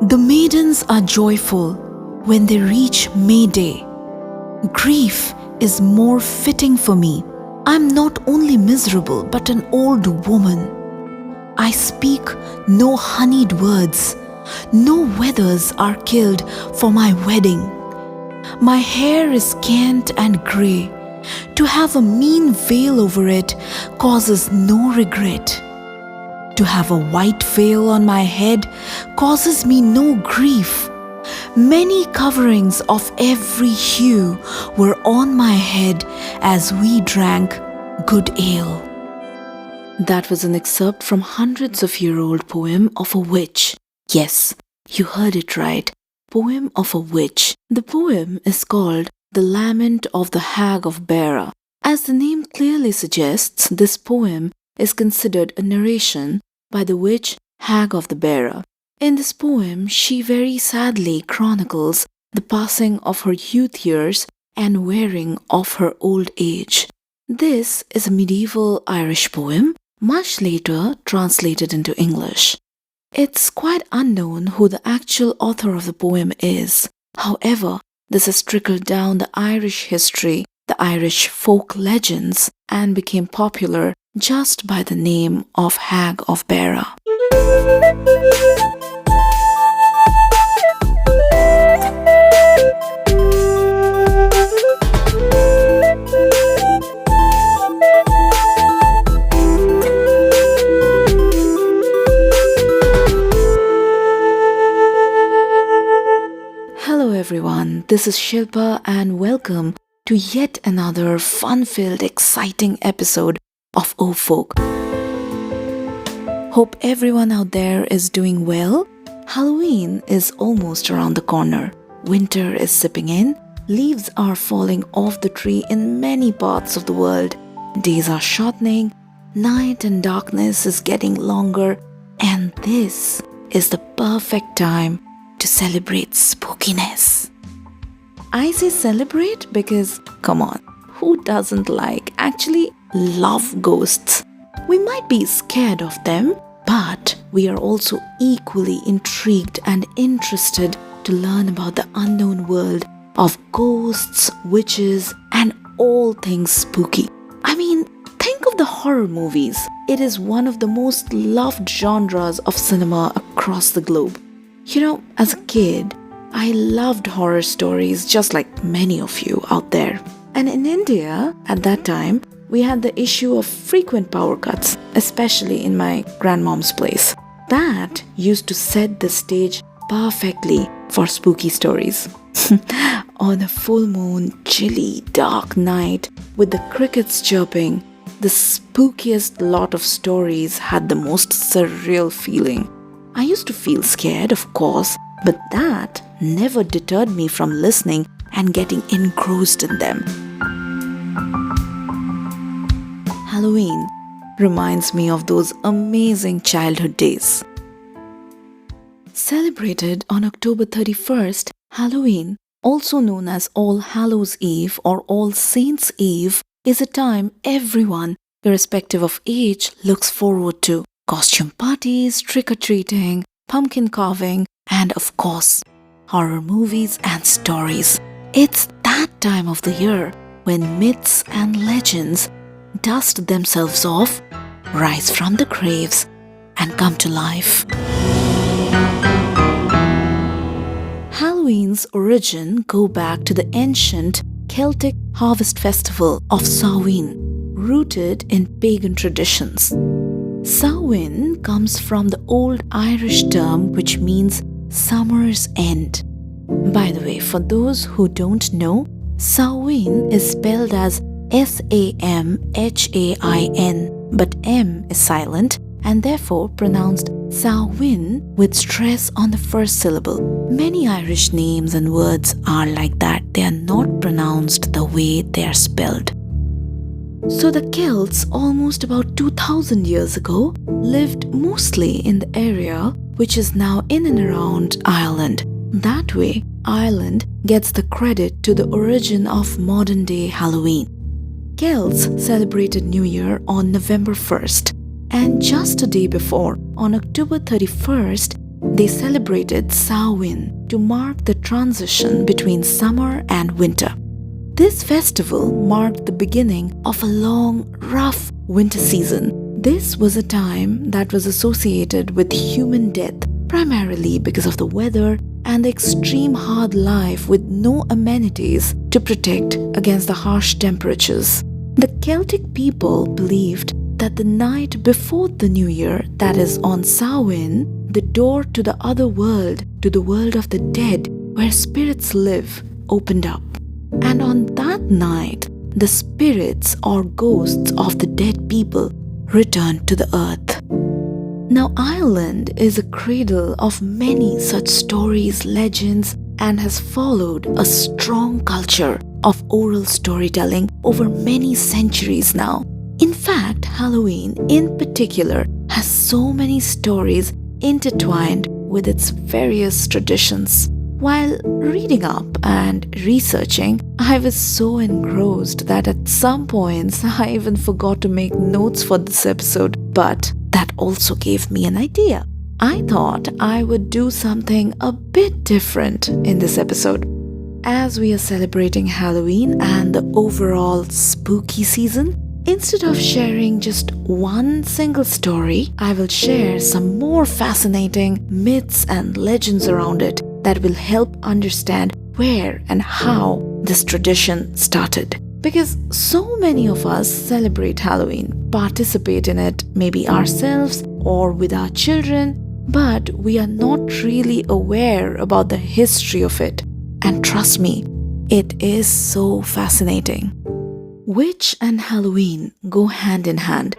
The maidens are joyful when they reach May Day. Grief is more fitting for me. I'm not only miserable but an old woman. I speak no honeyed words. No wethers are killed for my wedding. My hair is scant and grey. To have a mean veil over it causes no regret. To have a white veil on my head causes me no grief. Many coverings of every hue were on my head as we drank good ale. That was an excerpt from hundreds-of-year-old poem of a witch. Yes, you heard it right. Poem of a witch. The poem is called The Lament of the Hag of Beara. As the name clearly suggests, this poem is considered a narration by the witch Hag of Beara. In this poem, she very sadly chronicles the passing of her youth years and wearing of her old age. This is a medieval Irish poem, much later translated into English. It's quite unknown who the actual author of the poem is. However, this has trickled down the Irish history, the Irish folk legends, and became popular just by the name of Hag of Beara. Hello everyone, this is Shilpa and welcome to yet another fun-filled, exciting episode of O Folk. Hope everyone out there is doing well. Halloween is almost around the corner. Winter is sipping in. Leaves are falling off the tree in many parts of the world. Days are shortening. Night and darkness is getting longer. And this is the perfect time to celebrate spookiness. I say celebrate because, come on, who doesn't actually love ghosts? We might be scared of them, but we are also equally intrigued and interested to learn about the unknown world of ghosts, witches, and all things spooky. I mean, think of the horror movies. It is one of the most loved genres of cinema across the globe. You know, as a kid, I loved horror stories just like many of you out there. And in India, at that time, we had the issue of frequent power cuts, especially in my grandmom's place. That used to set the stage perfectly for spooky stories. On a full moon, chilly, dark night, with the crickets chirping, the spookiest lot of stories had the most surreal feeling. I used to feel scared, of course, but that never deterred me from listening and getting engrossed in them. Halloween reminds me of those amazing childhood days. Celebrated on October 31st, Halloween, also known as All Hallows Eve or All Saints Eve, is a time everyone, irrespective of age, looks forward to. Costume parties, trick-or-treating, pumpkin carving, and of course, horror movies and stories. It's that time of the year when myths and legends dust themselves off, rise from the graves, and come to life. Halloween's origin go back to the ancient Celtic harvest festival of Samhain, rooted in pagan traditions. Samhain comes from the Old Irish term which means summer's end. By the way, for those who don't know, Samhain is spelled as Samhain, but M is silent and therefore pronounced Samhain with stress on the first syllable. Many Irish names and words are like that. They are not pronounced the way they are spelled. So the Celts, almost about 2000 years ago, lived mostly in the area which is now in and around Ireland. That way, Ireland gets the credit to the origin of modern-day Halloween. Celts celebrated New Year on November 1st, and just a day before, on October 31st, they celebrated Samhain to mark the transition between summer and winter. This festival marked the beginning of a long, rough winter season. This was a time that was associated with human death, primarily because of the weather and the extreme hard life with no amenities to protect against the harsh temperatures. The Celtic people believed that the night before the New Year, that is on Samhain, the door to the other world, to the world of the dead, where spirits live, opened up. And on that night, the spirits or ghosts of the dead people returned to the earth. Now, Ireland is a cradle of many such stories, legends, and has followed a strong culture of oral storytelling over many centuries now. In fact, Halloween in particular has so many stories intertwined with its various traditions. While reading up and researching, I was so engrossed that at some points I even forgot to make notes for this episode, but that also gave me an idea. I thought I would do something a bit different in this episode. As we are celebrating Halloween and the overall spooky season, instead of sharing just one single story, I will share some more fascinating myths and legends around it that will help understand where and how this tradition started. Because so many of us celebrate Halloween, participate in it maybe ourselves or with our children, but we are not really aware about the history of it. And trust me, it is so fascinating. Witch and Halloween go hand in hand.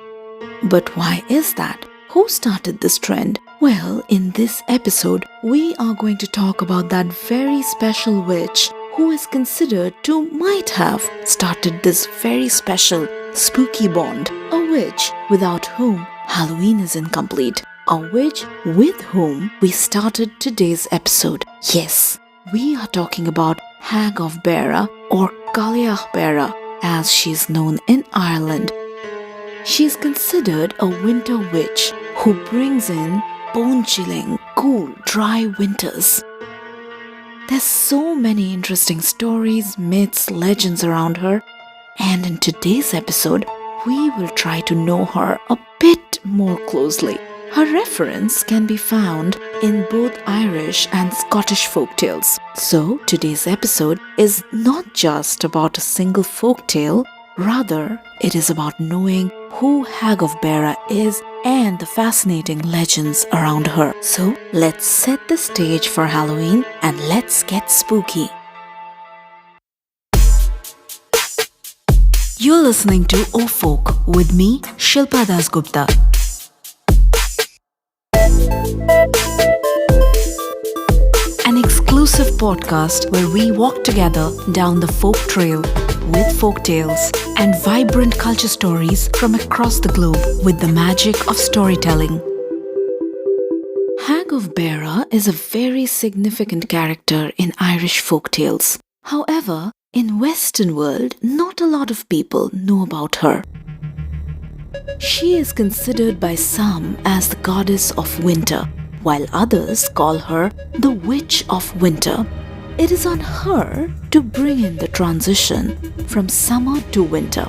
But why is that? Who started this trend? Well, in this episode, we are going to talk about that very special witch who is considered to might have started this very special spooky bond. A witch without whom Halloween is incomplete. A witch with whom we started today's episode. Yes, we are talking about Hag of Beara or Hag of Beara as she is known in Ireland. She is considered a winter witch who brings in bone-chilling, cool, dry winters. There's so many interesting stories, myths, legends around her, and in today's episode, we will try to know her a bit more closely. Her reference can be found in both Irish and Scottish folktales. So, today's episode is not just about a single folktale, rather, it is about knowing who Hag of Beara is and the fascinating legends around her. So, let's set the stage for Halloween and let's get spooky. You're listening to O Folk with me, Shilpa Dasgupta. An exclusive podcast where we walk together down the folk trail with folktales and vibrant culture stories from across the globe with the magic of storytelling. Hag of Beara is a very significant character in Irish folktales. However, in Western world, not a lot of people know about her. She is considered by some as the goddess of winter, while others call her the Witch of Winter. It is on her to bring in the transition from summer to winter.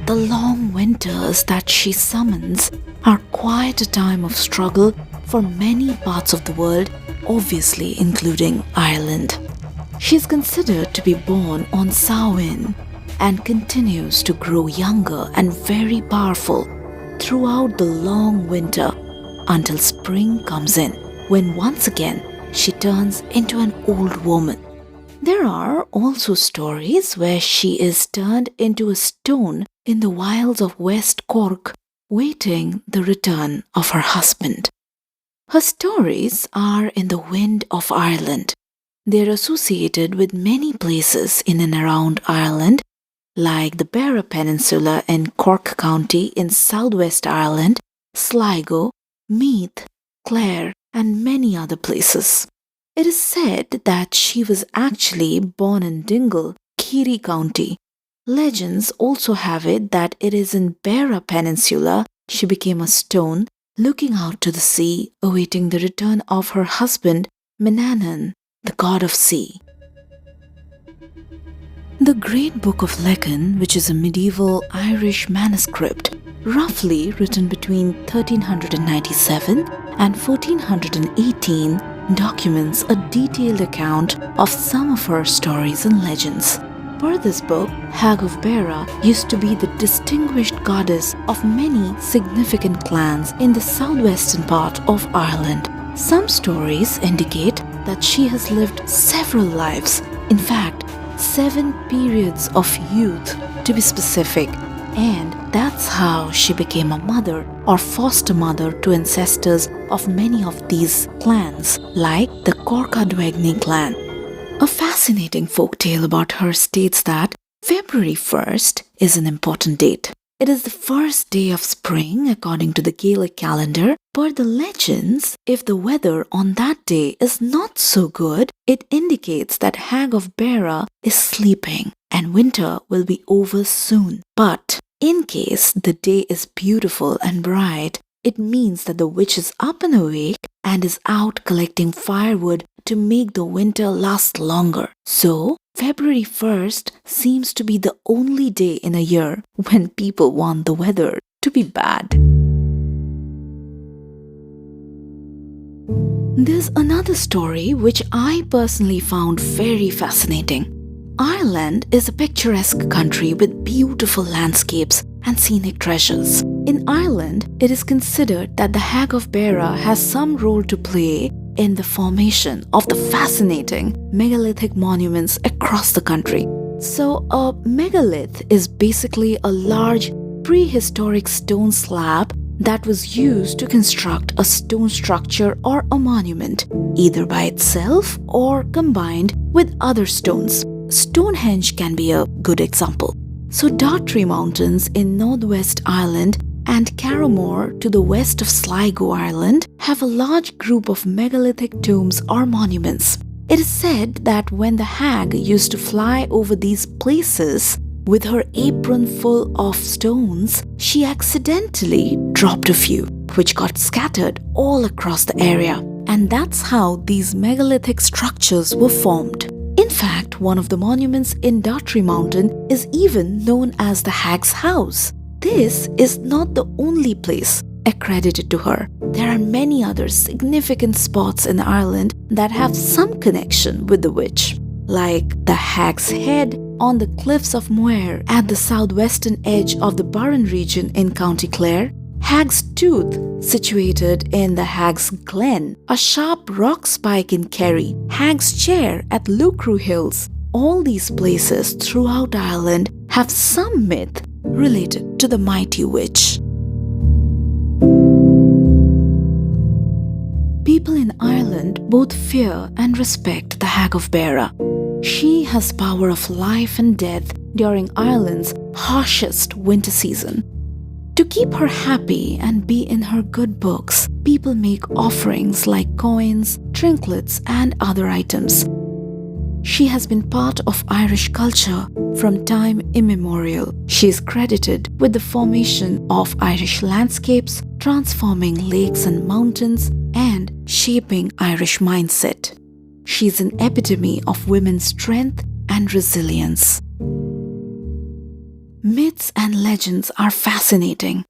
The long winters that she summons are quite a time of struggle for many parts of the world, obviously including Ireland. She is considered to be born on Samhain and continues to grow younger and very powerful throughout the long winter until spring comes in, when once again she turns into an old woman. There are also stories where she is turned into a stone in the wilds of West Cork, waiting the return of her husband. Her stories are in the wind of Ireland. They are associated with many places in and around Ireland, like the Beara Peninsula in Cork County in southwest Ireland, Sligo, Meath, Clare, and many other places. It is said that she was actually born in Dingle, Kerry County. Legends also have it that it is in Beara Peninsula she became a stone, looking out to the sea, awaiting the return of her husband, Manannan, the god of sea. The Great Book of Lecan, which is a medieval Irish manuscript, roughly written between 1397 and 1418, documents a detailed account of some of her stories and legends. Per this book, Hag of Beara used to be the distinguished goddess of many significant clans in the southwestern part of Ireland. Some stories indicate that she has lived several lives, in fact, 7 periods of youth to be specific, and that's how she became a mother or foster mother to ancestors of many of these clans, like the Corca-Duegni clan. A fascinating folktale about her states that February 1st is an important date. It is the first day of spring according to the Gaelic calendar. Per the legends, if the weather on that day is not so good, it indicates that Hag of Beara is sleeping and winter will be over soon. But in case the day is beautiful and bright, it means that the witch is up and awake and is out collecting firewood to make the winter last longer. So, February 1st seems to be the only day in a year when people want the weather to be bad. There's another story which I personally found very fascinating. Ireland is a picturesque country with beautiful landscapes and scenic treasures. In Ireland, it is considered that the Hag of Beara has some role to play in the formation of the fascinating megalithic monuments across the country. So, a megalith is basically a large prehistoric stone slab that was used to construct a stone structure or a monument, either by itself or combined with other stones. Stonehenge can be a good example. So Dartry Mountains in northwest Ireland and Carramore to the west of Sligo, Ireland, have a large group of megalithic tombs or monuments. It is said that when the hag used to fly over these places with her apron full of stones, she accidentally dropped a few, which got scattered all across the area. And that's how these megalithic structures were formed. In fact, one of the monuments in Dartry Mountain is even known as the Hag's House. This is not the only place accredited to her. There are many other significant spots in Ireland that have some connection with the witch, like the Hag's Head on the cliffs of Moher at the southwestern edge of the Burren region in County Clare, Hag's Tooth, situated in the Hag's Glen, a sharp rock spike in Kerry, Hag's Chair at Lucru Hills. All these places throughout Ireland have some myth related to the mighty witch. People in Ireland both fear and respect the Hag of Beara. She has power of life and death during Ireland's harshest winter season. To keep her happy and be in her good books, people make offerings like coins, trinkets, and other items. She has been part of Irish culture from time immemorial. She is credited with the formation of Irish landscapes, transforming lakes and mountains, and shaping Irish mindset. She is an epitome of women's strength and resilience. Myths and legends are fascinating.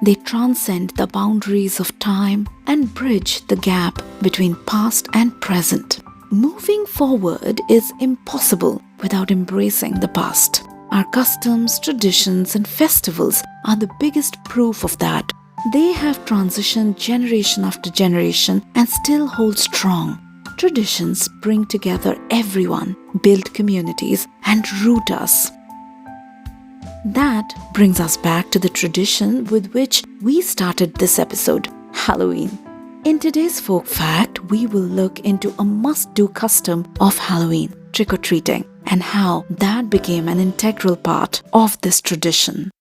They transcend the boundaries of time and bridge the gap between past and present. Moving forward is impossible without embracing the past. Our customs, traditions, and festivals are the biggest proof of that. They have transitioned generation after generation and still hold strong. Traditions bring together everyone, build communities, and root us. That brings us back to the tradition with which we started this episode, Halloween. In today's folk fact, we will look into a must-do custom of Halloween, trick-or-treating, and how that became an integral part of this tradition.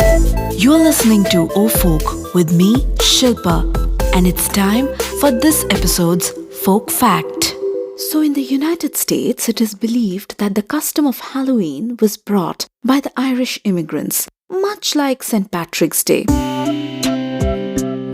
You're listening to O Folk with me, Shilpa, and it's time for this episode's folk fact. So in the United States, it is believed that the custom of Halloween was brought by the Irish immigrants, much like St. Patrick's Day.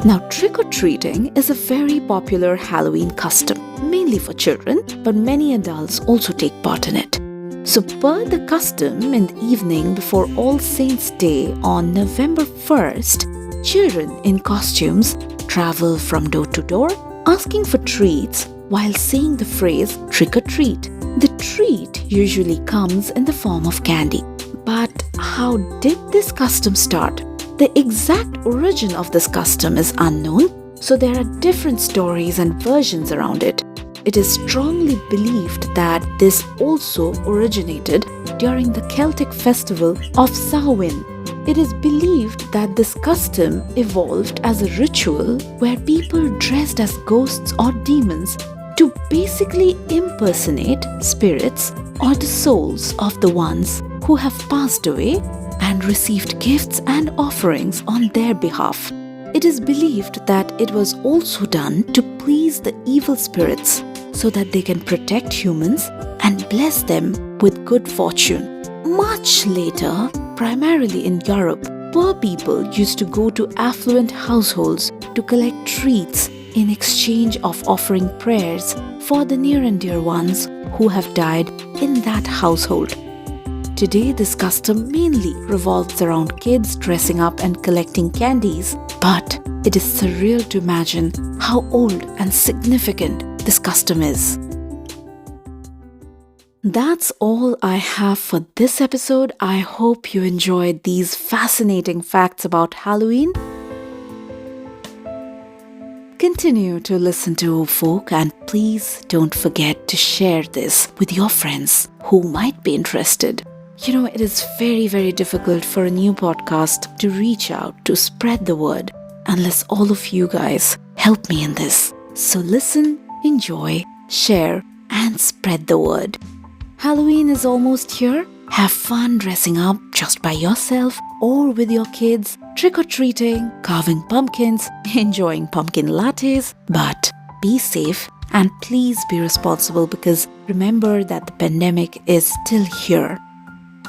Now, trick-or-treating is a very popular Halloween custom, mainly for children, but many adults also take part in it. So, per the custom, in the evening before All Saints' Day on November 1st, children in costumes travel from door to door, asking for treats while saying the phrase trick or treat. The treat usually comes in the form of candy. But how did this custom start? The exact origin of this custom is unknown, so there are different stories and versions around it. It is strongly believed that this also originated during the Celtic festival of Samhain. It is believed that this custom evolved as a ritual where people dressed as ghosts or demons to basically impersonate spirits or the souls of the ones who have passed away and received gifts and offerings on their behalf. It is believed that it was also done to please the evil spirits so that they can protect humans and bless them with good fortune. Much later, primarily in Europe, poor people used to go to affluent households to collect treats in exchange of offering prayers for the near and dear ones who have died in that household. Today, this custom mainly revolves around kids dressing up and collecting candies, but it is surreal to imagine how old and significant this custom is. That's all I have for this episode. I hope you enjoyed these fascinating facts about Halloween. Continue to listen to Folk, and please don't forget to share this with your friends who might be interested. You know, it is very, very difficult for a new podcast to reach out, to spread the word, unless all of you guys help me in this. So listen, enjoy, share, and spread the word. Halloween is almost here. Have fun dressing up just by yourself or with your kids, trick-or-treating, carving pumpkins, enjoying pumpkin lattes. But be safe and please be responsible, because remember that the pandemic is still here.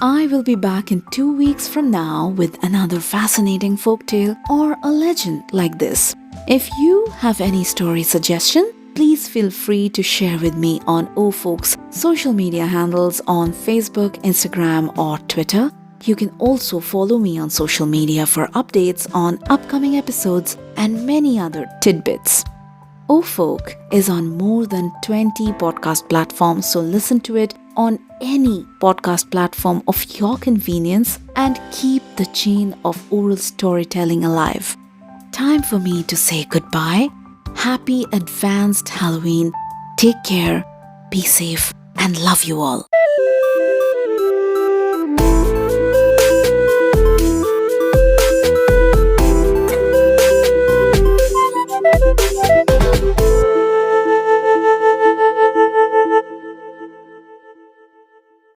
I will be back in 2 weeks from now with another fascinating folktale or a legend like this. If you have any story suggestion, please feel free to share with me on OFolk's social media handles on Facebook, Instagram, or Twitter. You can also follow me on social media for updates on upcoming episodes and many other tidbits. OFolk is on more than 20 podcast platforms, so listen to it on any podcast platform of your convenience and keep the chain of oral storytelling alive. Time for me to say goodbye. Happy advanced Halloween. Take care, be safe, and love you all.